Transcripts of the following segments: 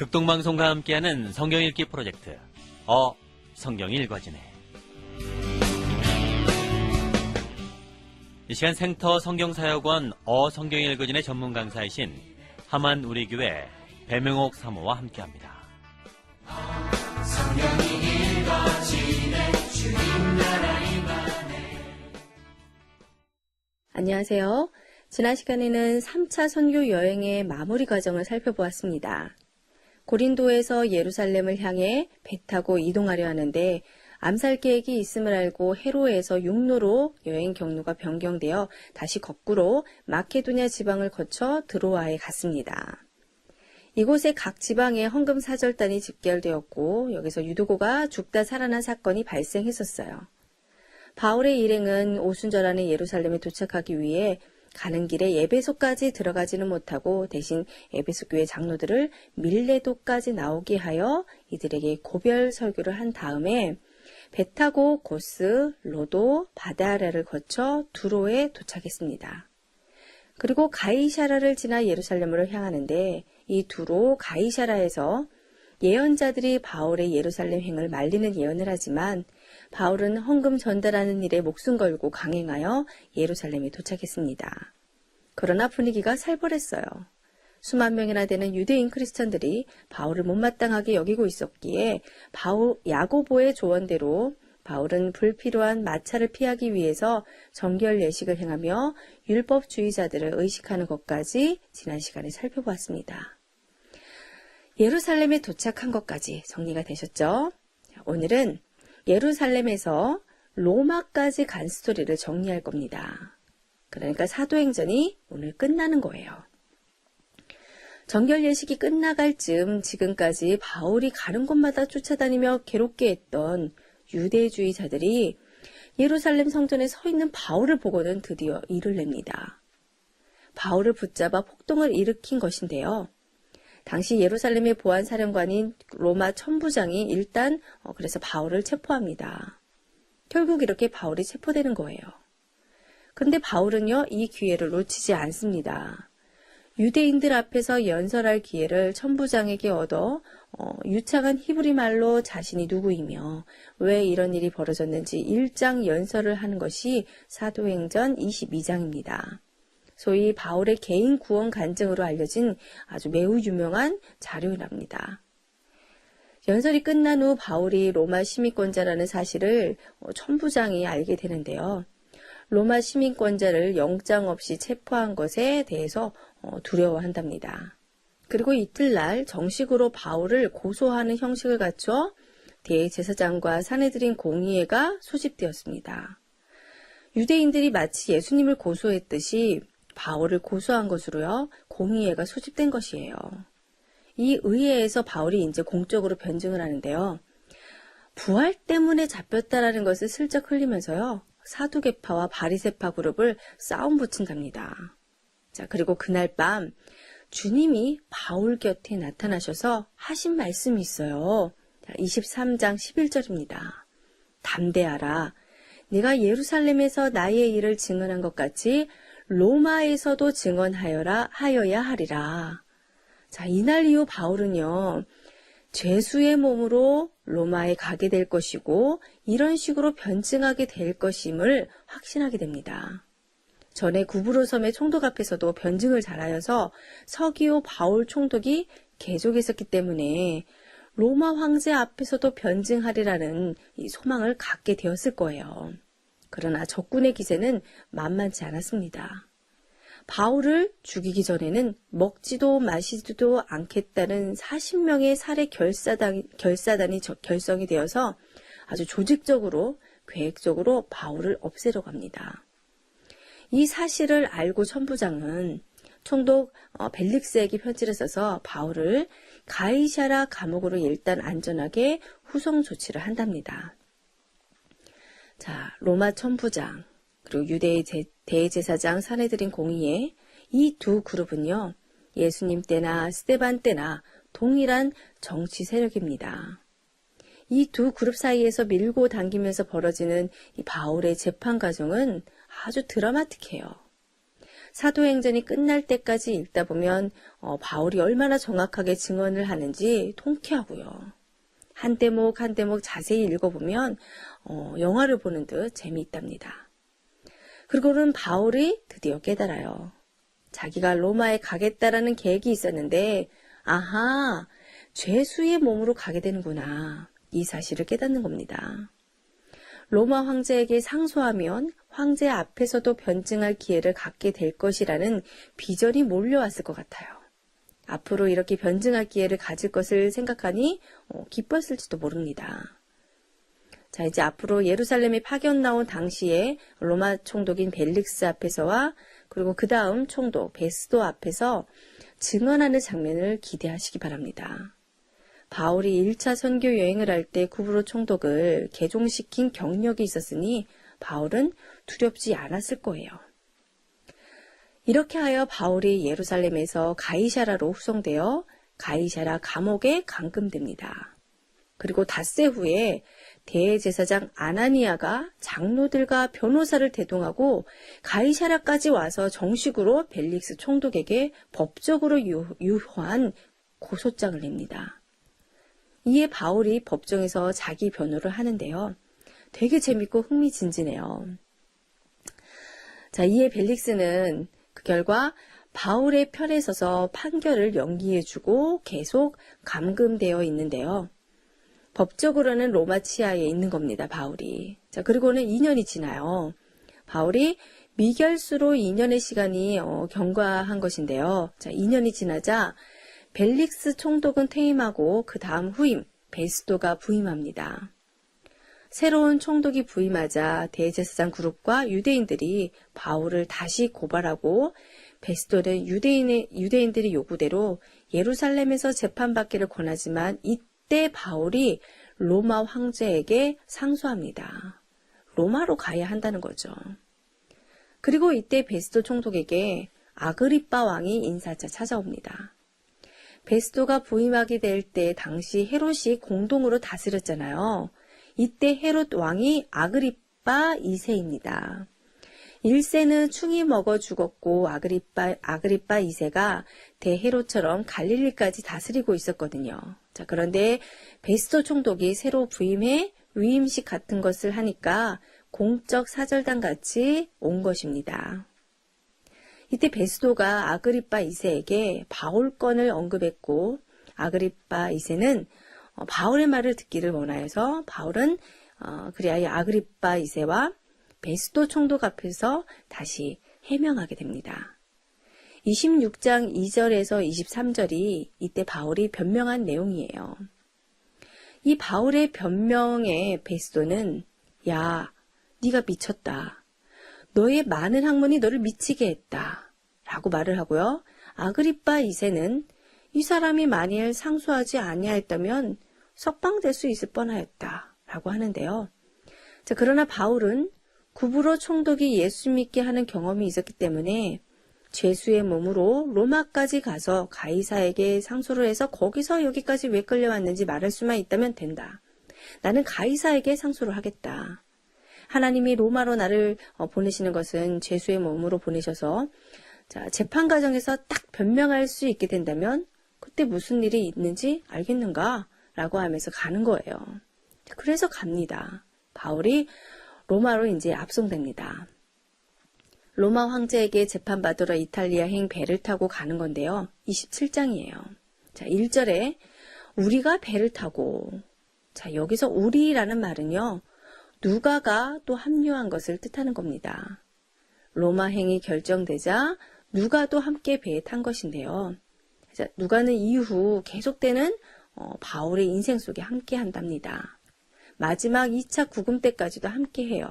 극동방송과 함께하는 성경 읽기 프로젝트 성경 읽어지네. 이 시간 생터 성경사역원 성경 읽어지네 전문 강사이신 하만 우리교회 배명옥 사모와 함께합니다. 성경이 읽어지네 주님 나라 임하네. 안녕하세요. 지난 시간에는 3차 선교 여행의 마무리 과정을 살펴보았습니다. 고린도에서 예루살렘을 향해 배 타고 이동하려 하는데 암살 계획이 있음을 알고 헤로에서 육로로 여행 경로가 변경되어 다시 거꾸로 마케도냐 지방을 거쳐 드로아에 갔습니다. 이곳에 각 지방에 헌금 사절단이 집결되었고 여기서 유두고가 죽다 살아난 사건이 발생했었어요. 바울의 일행은 오순절 안에 예루살렘에 도착하기 위해 가는 길에 에베소까지 들어가지는 못하고 대신 에베소 교회 장로들을 밀레도까지 나오게 하여 이들에게 고별 설교를 한 다음에 배 타고 고스, 로도, 바다라를 거쳐 두로에 도착했습니다. 그리고 가이사라를 지나 예루살렘으로 향하는데 이 두로 가이사라에서 예언자들이 바울의 예루살렘 행을 말리는 예언을 하지만 바울은 헌금 전달하는 일에 목숨 걸고 강행하여 예루살렘에 도착했습니다. 그러나 분위기가 살벌했어요. 수만 명이나 되는 유대인 크리스천들이 바울을 못마땅하게 여기고 있었기에 야고보의 조언대로 바울은 불필요한 마찰을 피하기 위해서 정결 예식을 행하며 율법주의자들을 의식하는 것까지 지난 시간에 살펴보았습니다. 예루살렘에 도착한 것까지 정리가 되셨죠? 오늘은 예루살렘에서 로마까지 간 스토리를 정리할 겁니다. 그러니까 사도행전이 오늘 끝나는 거예요. 정결 예식이 끝나갈 즈음 지금까지 바울이 가는 곳마다 쫓아다니며 괴롭게 했던 유대주의자들이 예루살렘 성전에 서 있는 바울을 보고는 드디어 일을 냅니다. 바울을 붙잡아 폭동을 일으킨 것인데요. 당시 예루살렘의 보안사령관인 로마 천부장이 일단 그래서 바울을 체포합니다. 결국 이렇게 바울이 체포되는 거예요. 근데 바울은요, 이 기회를 놓치지 않습니다. 유대인들 앞에서 연설할 기회를 천부장에게 얻어 유창한 히브리 말로 자신이 누구이며 왜 이런 일이 벌어졌는지 일장 연설을 하는 것이 사도행전 22장입니다. 소위 바울의 개인 구원 간증으로 알려진 아주 매우 유명한 자료랍니다. 연설이 끝난 후 바울이 로마 시민권자라는 사실을 천부장이 알게 되는데요. 로마 시민권자를 영장 없이 체포한 것에 대해서 두려워한답니다. 그리고 이틀날 정식으로 바울을 고소하는 형식을 갖춰 대제사장과 사내들인 공의회가 소집되었습니다. 유대인들이 마치 예수님을 고소했듯이 바울을 고소한 것으로요, 공의회가 소집된 것이에요. 이 의회에서 바울이 이제 공적으로 변증을 하는데요. 부활 때문에 잡혔다라는 것을 슬쩍 흘리면서요, 사두개파와 바리새파 그룹을 싸움 붙인답니다. 자, 그리고 그날 밤 주님이 바울 곁에 나타나셔서 하신 말씀이 있어요. 자, 23장 11절입니다. 담대하라. 네가 예루살렘에서 나의 일을 증언한 것 같이 로마에서도 하여야 하리라. 자, 이날 이후 바울은요, 죄수의 몸으로 로마에 가게 될 것이고 이런 식으로 변증하게 될 것임을 확신하게 됩니다. 전에 구브로섬의 총독 앞에서도 변증을 잘하여서 서기오 바울 총독이 계속했었기 때문에 로마 황제 앞에서도 변증하리라는 이 소망을 갖게 되었을 거예요. 그러나 적군의 기세는 만만치 않았습니다. 바울을 죽이기 전에는 먹지도 마시지도 않겠다는 40명의 살해 결사단이 결성이 되어서 아주 조직적으로 계획적으로 바울을 없애려고 합니다. 이 사실을 알고 천부장은 총독 벨릭스에게 편지를 써서 바울을 가이사라 감옥으로 일단 안전하게 후송 조치를 한답니다. 자, 로마 천부장 그리고 유대의 대제사장 사내들인 공의회 이 두 그룹은요, 예수님 때나 스데반 때나 동일한 정치 세력입니다. 이 두 그룹 사이에서 밀고 당기면서 벌어지는 이 바울의 재판 과정은 아주 드라마틱해요. 사도행전이 끝날 때까지 읽다 보면 바울이 얼마나 정확하게 증언을 하는지 통쾌하고요. 한 대목 한 대목 자세히 읽어보면 영화를 보는 듯 재미있답니다. 그리고는 바울이 드디어 깨달아요. 자기가 로마에 가겠다라는 계획이 있었는데 아하, 죄수의 몸으로 가게 되는구나. 이 사실을 깨닫는 겁니다. 로마 황제에게 상소하면 황제 앞에서도 변증할 기회를 갖게 될 것이라는 비전이 몰려왔을 것 같아요. 앞으로 이렇게 변증할 기회를 가질 것을 생각하니 기뻤을지도 모릅니다. 자, 이제 앞으로 예루살렘에 파견 나온 당시에 로마 총독인 벨릭스 앞에서와 그리고 그 다음 총독 베스도 앞에서 증언하는 장면을 기대하시기 바랍니다. 바울이 1차 선교 여행을 할 때 구브로 총독을 개종시킨 경력이 있었으니 바울은 두렵지 않았을 거예요. 이렇게 하여 바울이 예루살렘에서 가이사라로 후송되어 가이사라 감옥에 감금됩니다. 그리고 닷새 후에 대제사장 아나니아가 장로들과 변호사를 대동하고 가이사라까지 와서 정식으로 벨릭스 총독에게 법적으로 유효한 고소장을 냅니다. 이에 바울이 법정에서 자기 변호를 하는데요. 되게 재밌고 흥미진진해요. 자, 이에 벨릭스는 그 결과 바울의 편에 서서 판결을 연기해주고 계속 감금되어 있는데요. 법적으로는 로마 치하에 있는 겁니다, 바울이. 자, 그리고는 2년이 지나요. 바울이 미결수로 2년의 시간이 경과한 것인데요. 자, 2년이 지나자 벨릭스 총독은 퇴임하고 그 다음 후임 베스도가 부임합니다. 새로운 총독이 부임하자 대제사장 그룹과 유대인들이 바울을 다시 고발하고 베스도는 유대인들의 요구대로 예루살렘에서 재판받기를 권하지만 이때 바울이 로마 황제에게 상소합니다. 로마로 가야 한다는 거죠. 그리고 이때 베스도 총독에게 아그리빠 왕이 인사차 찾아옵니다. 베스도가 부임하게 될 때 당시 헤롯이 공동으로 다스렸잖아요. 이때 헤롯 왕이 아그리빠 2세입니다. 1세는 충이 먹어 죽었고 아그리빠 2세가 대헤롯처럼 갈릴리까지 다스리고 있었거든요. 자, 그런데 베스도 총독이 새로 부임해 위임식 같은 것을 하니까 공적 사절단 같이 온 것입니다. 이때 베스도가 아그리빠 2세에게 바울 건을 언급했고 아그리빠 2세는 바울의 말을 듣기를 원하여서 바울은 그리하여 아그리빠 2세와 베스도 총독 앞에서 다시 해명하게 됩니다. 26장 2절에서 23절이 이때 바울이 변명한 내용이에요. 이 바울의 변명에 베스도는 야, 네가 미쳤다. 너의 많은 학문이 너를 미치게 했다. 라고 말을 하고요. 아그리빠 2세는 이 사람이 만일 상소하지 아니하였다면 석방될 수 있을 뻔하였다. 라고 하는데요. 자, 그러나 바울은 구브로 총독이 예수 믿게 하는 경험이 있었기 때문에 죄수의 몸으로 로마까지 가서 가이사에게 상소를 해서 거기서 여기까지 왜 끌려왔는지 말할 수만 있다면 된다. 나는 가이사에게 상소를 하겠다. 하나님이 로마로 나를 보내시는 것은 죄수의 몸으로 보내셔서 자, 재판 과정에서 딱 변명할 수 있게 된다면 그때 무슨 일이 있는지 알겠는가? 라고 하면서 가는 거예요. 그래서 갑니다. 바울이 로마로 이제 압송됩니다. 로마 황제에게 재판받으러 이탈리아행 배를 타고 가는 건데요. 27장이에요. 자, 1절에 우리가 배를 타고 자, 여기서 우리라는 말은요. 누가가 또 합류한 것을 뜻하는 겁니다. 로마행이 결정되자 누가도 함께 배에 탄 것인데요. 누가는 이후 계속되는 바울의 인생 속에 함께 한답니다. 마지막 2차 구금 때까지도 함께 해요.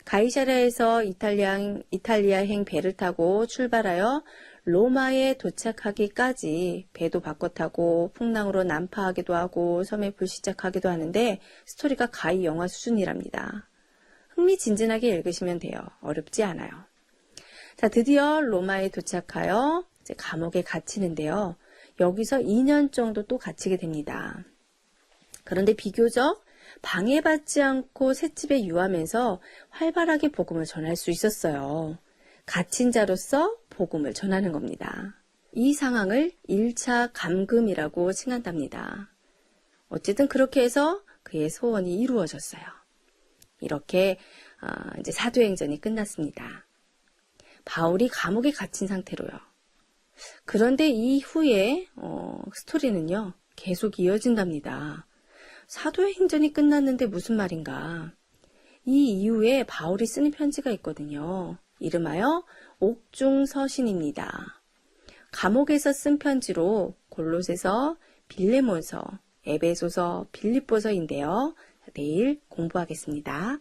가이사랴에서 이탈리아행 배를 타고 출발하여 로마에 도착하기까지 배도 바꿔 타고 풍랑으로 난파하기도 하고 섬에 불시착하기도 하는데 스토리가 가히 영화 수준이랍니다. 흥미진진하게 읽으시면 돼요. 어렵지 않아요. 자, 드디어 로마에 도착하여 이제 감옥에 갇히는데요. 여기서 2년 정도 또 갇히게 됩니다. 그런데 비교적 방해받지 않고 셋집에 유하면서 활발하게 복음을 전할 수 있었어요. 갇힌 자로서 복음을 전하는 겁니다. 이 상황을 1차 감금이라고 칭한답니다. 어쨌든 그렇게 해서 그의 소원이 이루어졌어요. 이렇게 이제 사도행전이 끝났습니다. 바울이 감옥에 갇힌 상태로요. 그런데 이후에 스토리는요, 계속 이어진답니다. 사도행전이 끝났는데 무슨 말인가? 이 이후에 바울이 쓰는 편지가 있거든요. 이름하여 옥중서신입니다. 감옥에서 쓴 편지로 골로새서, 빌레몬서, 에베소서, 빌립보서인데요. 내일 공부하겠습니다.